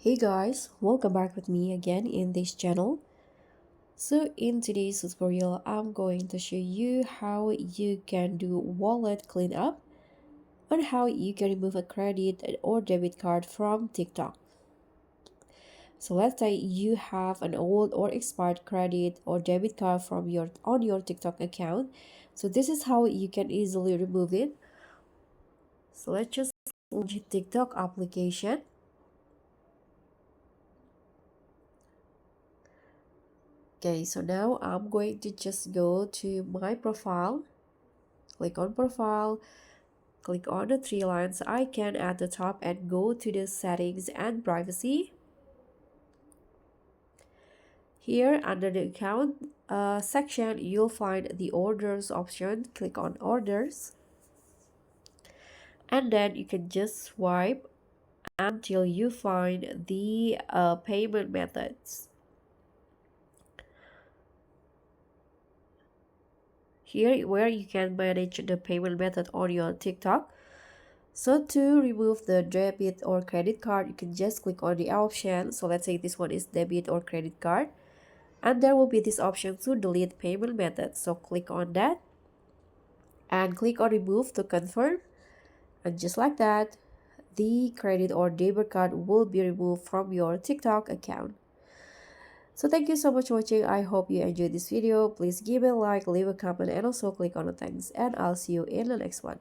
Hey guys, welcome back with me again in this channel. So in today's tutorial, I'm going to show you how you can do wallet cleanup and how you can remove a credit or debit card from TikTok. So let's say you have an old or expired credit or debit card from your TikTok account. So this is how you can easily remove it. So let's just launch TikTok application. Okay, so now I'm going to just go to my profile, click on profile, click on the three lines icon at the top and go to the settings and privacy. Here under the account section, you'll find the orders option. Click on orders and then you can just swipe until you find the payment methods. Here where you can manage the payment method on your TikTok. So to remove the debit or credit card, you can just click on the option. So let's say this one is debit or credit card. And there will be this option to delete payment method. So click on that and click on remove to confirm. And just like that, the credit or debit card will be removed from your TikTok account. So thank you so much for watching. I hope you enjoyed this video. Please give it a like, leave a comment, and also click on the thanks. And I'll see you in the next one.